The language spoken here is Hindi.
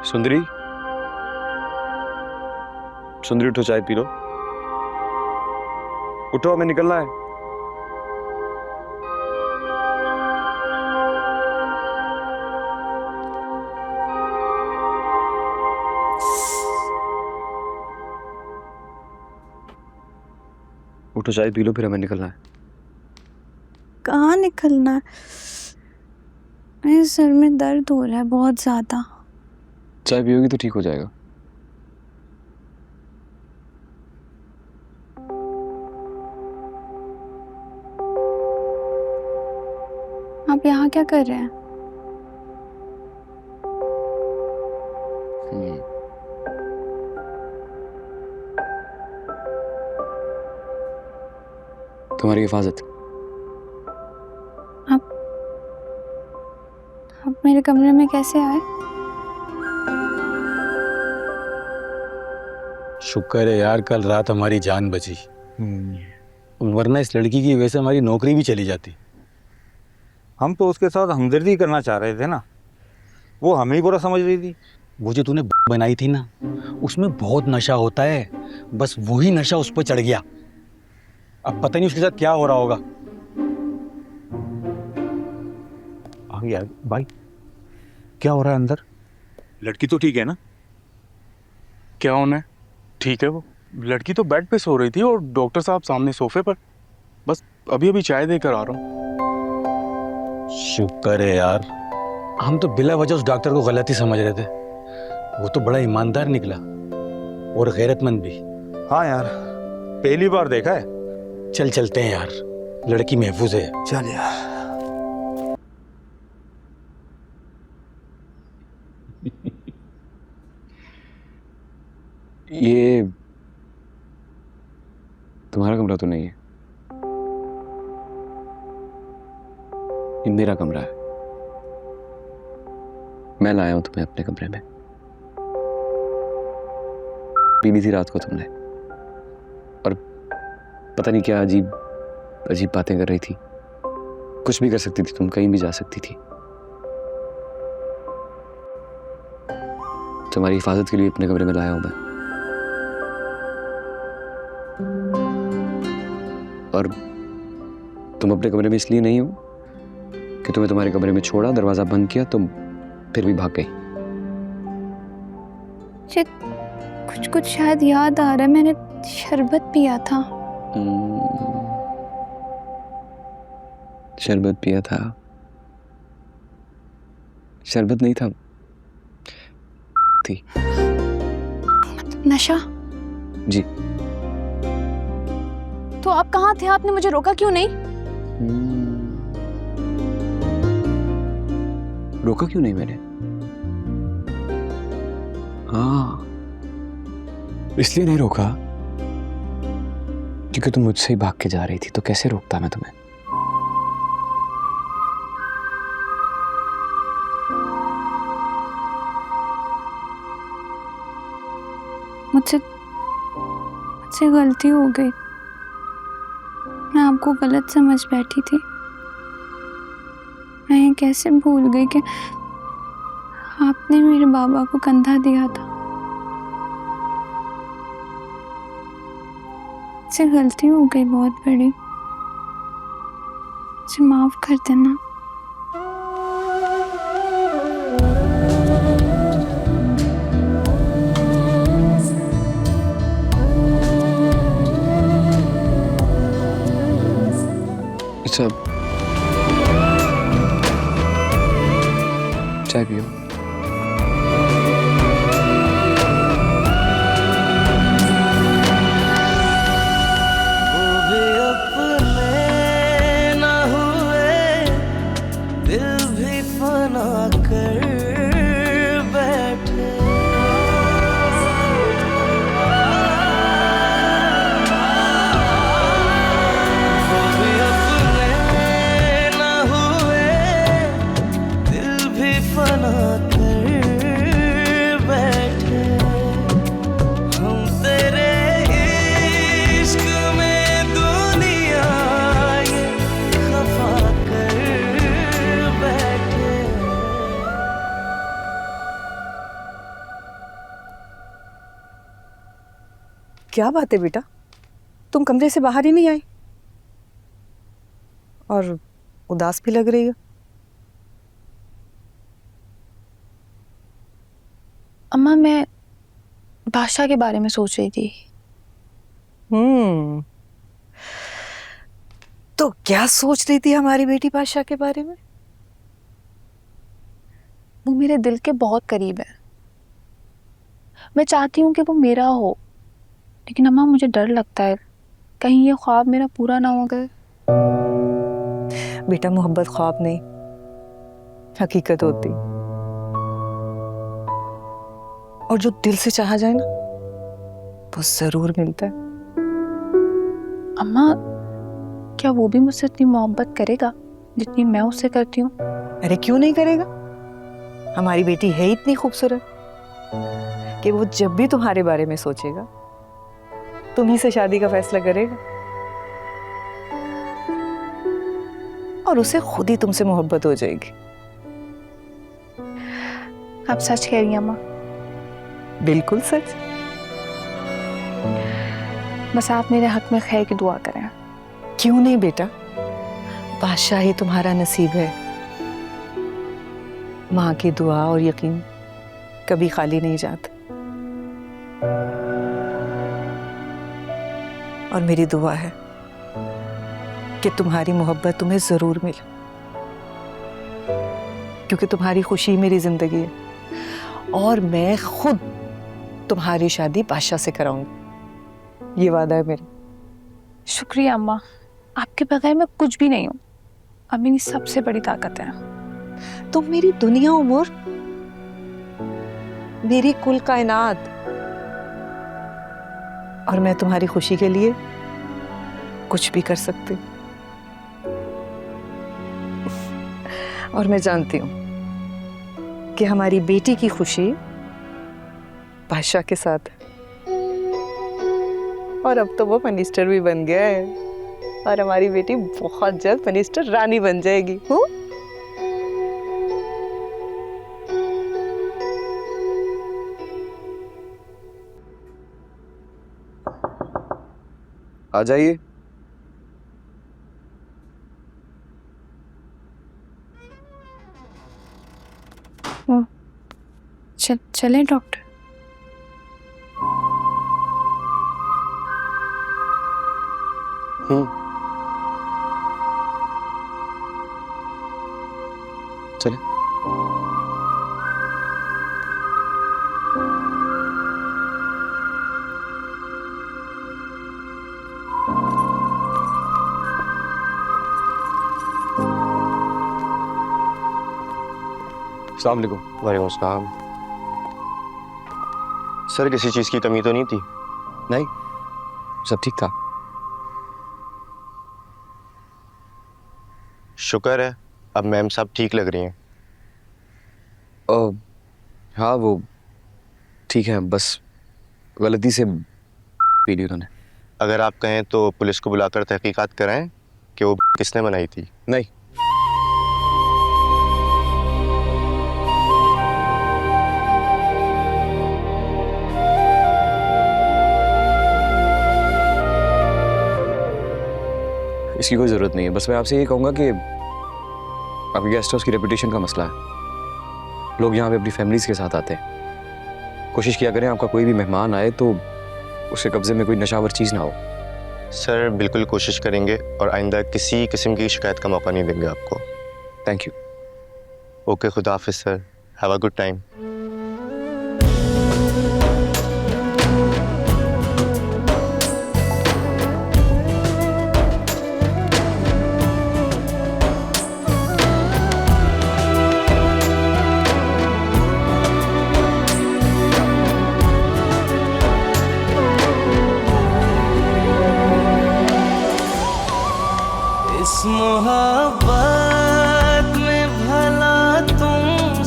सुंदरी, सुंदरी उठो, चाय पी लो। उठो, हमें निकलना है। उठो, चाय पी लो, फिर हमें निकलना है। कहाँ निकलना है? मेरे सर में दर्द हो रहा है बहुत ज्यादा। चाय पियोगी तो ठीक हो जाएगा। आप यहाँ क्या कर रहे हैं? तुम्हारी हिफाजत। आप मेरे कमरे में कैसे आए? शुक्र है यार, कल रात हमारी जान बची। वरना इस लड़की की वजह से हमारी नौकरी भी चली जाती। हम तो उसके साथ हमदर्दी करना चाह रहे थे ना, वो हमें ही बुरा समझ रही थी। वो जो तूने बनाई थी ना, उसमें बहुत नशा होता है। बस वही नशा उस पर चढ़ गया। अब पता नहीं उसके साथ क्या हो रहा होगा। यार भाई, क्या हो रहा है अंदर? लड़की तो ठीक है ना? क्या होना है? ठीक है। वो लड़की तो बेड पे सो रही थी और डॉक्टर साहब सामने सोफे पर। बस अभी अभी चाय देकर आ रहा हूँ। शुक्र है यार, हम तो बिला वजह उस डॉक्टर को गलत ही समझ रहे थे। वो तो बड़ा ईमानदार निकला और गैरतमंद भी। हाँ यार, पहली बार देखा है। चल चलते हैं यार, लड़की महफूज है। चल यार। ये तुम्हारा कमरा तो नहीं है, ये मेरा कमरा है। मैं लाया हूं तुम्हें अपने कमरे में। पी ली थी रात को तुमने, और पता नहीं क्या अजीब अजीब बातें कर रही थी। कुछ भी कर सकती थी तुम, कहीं भी जा सकती थी। तुम्हारी हिफाजत के लिए अपने कमरे में लाया हूं मैं। और तुम अपने कमरे में इसलिए नहीं हो कि तुम्हें तुम्हारे कमरे में छोड़ा, दरवाजा बंद किया, तुम फिर भी भाग गई। कुछ कुछ शायद याद आ रहा है, मैंने शरबत पिया था। शरबत पिया था? शरबत नहीं था, थी। नशा? जी। तो आप कहाँ थे? आपने मुझे रोका क्यों नहीं? रोका क्यों नहीं मैंने? हाँ, इसलिए नहीं रोका क्योंकि तुम मुझसे ही भाग के जा रही थी। तो कैसे रोकता मैं तुम्हें? मुझसे गलती हो गई। मैं आपको गलत समझ बैठी थी। मैं ये कैसे भूल गई कि आपने मेरे बाबा को कंधा दिया था। मुझसे गलती हो गई बहुत बड़ी। मुझे माफ कर देना। अच्छा, चाय पियो। क्या बात है बेटा, तुम कमरे से बाहर ही नहीं आई और उदास भी लग रही हो। अम्मा, मैं बादशाह के बारे में सोच रही थी। तो क्या सोच रही थी हमारी बेटी बादशाह के बारे में? वो मेरे दिल के बहुत करीब है। मैं चाहती हूँ कि वो मेरा हो, लेकिन अम्मा मुझे डर लगता है कहीं ये ख्वाब मेरा पूरा ना हो गए। बेटा, मोहब्बत ख्वाब नहीं, हकीकत होती। और जो दिल से चाहा जाए ना, वो जरूर मिलता है। अम्मा, क्या वो भी मुझसे इतनी मोहब्बत करेगा जितनी मैं उससे करती हूँ? अरे क्यों नहीं करेगा? हमारी बेटी है इतनी खूबसूरत कि वो जब भी तुम्हारे बारे में सोचेगा तुम्ही से शादी का फैसला करेगा, और उसे खुद ही तुमसे मोहब्बत हो जाएगी। आप सच कह रही हैं अम्मा? बिल्कुल सच। बस आप मेरे हक में खैर की दुआ करें। क्यों नहीं बेटा, बादशाह ही तुम्हारा नसीब है। माँ की दुआ और यकीन कभी खाली नहीं जाते। और मेरी दुआ है कि तुम्हारी मोहब्बत तुम्हें जरूर मिले, क्योंकि तुम्हारी खुशी मेरी जिंदगी है, और मैं खुद तुम्हारी शादी बादशाह से कराऊंगी, ये वादा है मेरा। शुक्रिया अम्मा, आपके बगैर मैं कुछ भी नहीं हूँ। अब मेरी सबसे बड़ी ताकत है। तुम मेरी दुनिया उमर, मेरी कुल कायनात, और मैं तुम्हारी खुशी के लिए कुछ भी कर सकती। और मैं जानती हूं कि हमारी बेटी की खुशी बादशाह के साथ है, और अब तो वो मिनिस्टर भी बन गया है, और हमारी बेटी बहुत जल्द मिनिस्टर रानी बन जाएगी। हूँ? आ जाइए। चलें डॉक्टर? चले। अस्सलाम वालेकुम। वालेकुम अस्सलाम। सर, किसी चीज़ की कमी तो नहीं थी? नहीं, सब ठीक था। शुक्र है, अब मैम साहब ठीक लग रही हैं। हाँ, वो ठीक है, बस गलती से पी ली उन्होंने। अगर आप कहें तो पुलिस को बुलाकर तहकीकात कराएं कि वो किसने बनाई थी। नहीं, इसकी कोई ज़रूरत नहीं है। बस मैं आपसे ये कहूँगा कि आपके गेस्ट हाउस की रेपुटेशन का मसला है। लोग यहाँ पे अपनी फैमिलीज़ के साथ आते हैं। कोशिश किया करें आपका कोई भी मेहमान आए तो उसके कब्ज़े में कोई नशावर चीज़ ना हो। सर, बिल्कुल कोशिश करेंगे और आइंदा किसी किस्म की शिकायत का मौका नहीं देंगे आपको। Thank you. ओके, खुदा हाफिज़ sir. Have a good time.